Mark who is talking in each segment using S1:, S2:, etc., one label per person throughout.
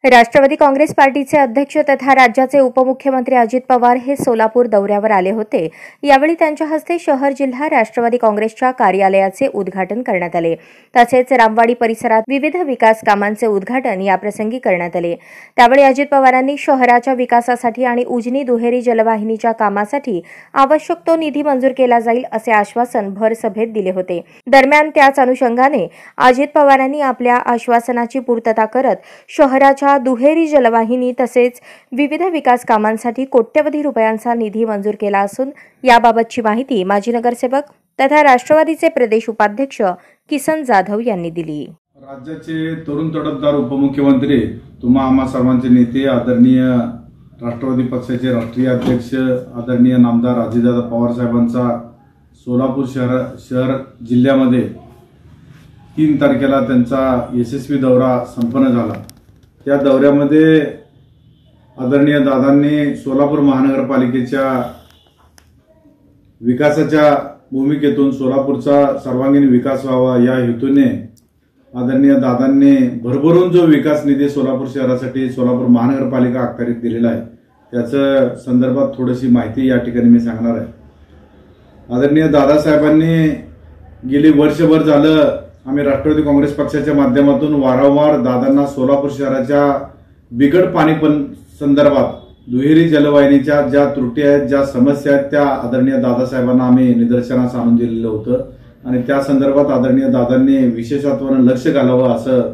S1: राष्ट्रवादी काँग्रेस पार्टीचे अध्यक्ष तथा राज्याचे उपमुख्यमंत्री अजित पवार हे सोलापूर दौऱ्यावर आले होते। यावेळी त्यांच्या हस्ते शहर जिल्हा राष्ट्रवादी काँग्रेसच्या कार्यालयाचे उद्घाटन करण्यात आले। तसेच रामवाडी परिसरात विविध विकास कामांचे उद्घाटन याप्रसंगी करण्यात आले। त्यावेळी अजित पवारांनी शहराच्या विकासासाठी आणि उजनी दुहेरी जलवाहिनीच्या कामासाठी आवश्यक तो निधी मंजूर केला जाईल असे आश्वासन भर सभेत दिले होते। दरम्यान त्याच अनुषंगाने अजित पवारांनी आपल्या आश्वासनाची पूर्तता करत शहराच्या दुहेरी जलवाहिनी तसेच विविध विकास कामांसाठी कोट्यवधी रुपयांचा निधी मंजूर केला असून याबाबतची माहिती माजी नगरसेवक तथा राष्ट्रवादीचे प्रदेश उपाध्यक्ष किसन जाधव यांनी दिली।
S2: राज्याचे तरुण तडफदार उपमुख्यमंत्री तुम्हा आम्हा सर्वांचे नेते आदरणीय राष्ट्रवादी पक्षाचे राष्ट्रीय अध्यक्ष आदरणीय नामदार अजितदादा पवार साहेबांचा सोलापूर शहर जिल्ह्यामध्ये 3 तारखेला त्यांचा यशस्वी दौरा संपन्न झाला। त्या दौऱ्यामध्ये आदरणीय दादांनी सोलापूर महानगरपालिकेच्या विकासाच्या भूमिकेतून सोलापूरचा सर्वांगीण विकास व्हावा या हेतूने आदरणीय दादांनी भरभरून जो विकास निधी सोलापूर शहरासाठी सोलापूर महानगरपालिका अखत्यारीत दिलेला आहे त्याच्या संदर्भात थोडीशी माहिती या ठिकाणी मी सांगणार आहे। आदरणीय दादासाहेबांनी गेली वर्षभर झालं आम्ही राष्ट्रवादी काँग्रेस पक्षाच्या माध्यमातून वारंवार दादांना सोलापूर शहराच्या बिकट पाणी संदर्भात दुहेरी जलवाहिनीच्या ज्या त्रुटी आहेत ज्या समस्या आहेत त्या आदरणीय दादासाहेबांना आम्ही निदर्शनास आणून दिलेलं होतं आणि त्या संदर्भात आदरणीय दादांनी विशेषत्वानं लक्ष घालावं असं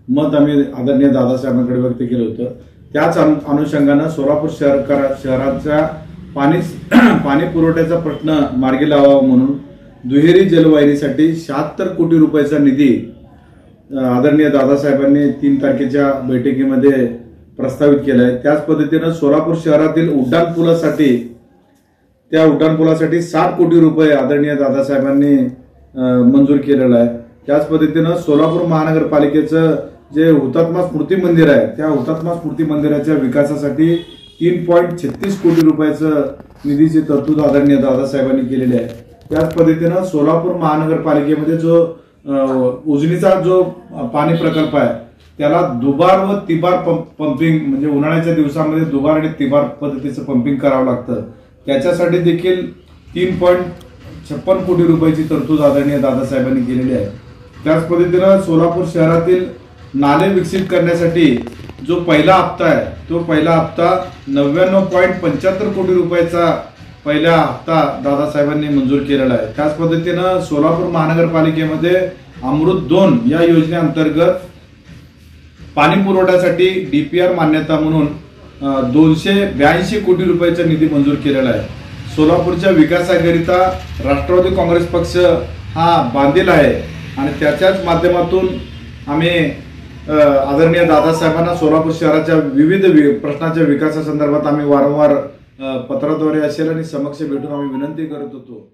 S2: मत आम्ही आदरणीय दादासाहेबांकडे व्यक्त केलं होतं। त्याच अनुषंगानं सोलापूर शहराच्या पाणी पुरवठ्याचा प्रश्न मार्गी लावावा म्हणून दुहेरी जलवाहिनीसाठी 76 कोटी रुपयाचा निधी आदरणीय दादासाहेबांनी 3 तारखेच्या बैठकीमध्ये प्रस्तावित केला आहे। त्याच पद्धतीने सोलापूर शहरातील उड्डाणपुलासाठी 60 कोटी रुपये आदरणीय दादासाहेबांनी मंजूर केलेला आहे। त्याच पद्धतीने सोलापूर महानगरपालिकेचं जे हुतात्मा स्मृती मंदिर आहे त्या हुतात्मा स्मृती मंदिराच्या विकासासाठी 3.36 कोटी रुपयाचं निधीची तरतूद आदरणीय दादासाहेबांनी केलेली आहे। त्याच पद्धतीने सोलापूर महानगरपालिकेमध्ये जो उजनीचा जो पाणी प्रकल्प आहे त्याला दुबार व तिबार पंपिंग म्हणजे उन्हाळ्याच्या दिवसामध्ये दुबार आणि तिबार पद्धतीचं पंपिंग करावं लागतं त्याच्यासाठी देखील 3.56 कोटी रुपयाची तरतूद आदरणीय दादासाहेबांनी केलेली आहे। त्याच पद्धतीने सोलापूर शहरातील नाले विकसित करण्यासाठी जो पहिला हप्ता आहे तो पहिला हप्ता 99.75 कोटी रुपयाचा पहिला हप्ता दादासाहेबांनी मंजूर केलेला आहे। त्याच पद्धतीने सोलापूर महानगरपालिकेमध्ये अमृत 2 या योजनेअंतर्गत पाणी पुरवठ्यासाठी डीपीआर मान्यता म्हणून 282 कोटी रुपयाचा निधी मंजूर केलेला आहे। सोलापूरच्या विकासाकरिता राष्ट्रवादी काँग्रेस पक्ष हा बांधील आहे आणि त्याच्याच माध्यमातून आम्ही आदरणीय दादासाहेबांना सोलापूर शहराच्या विविध प्रश्नाच्या विकासासंदर्भात आम्ही वारंवार पत्राद्वारे असेल आणि समक्ष भेटून आम्ही विनंती करत होतो।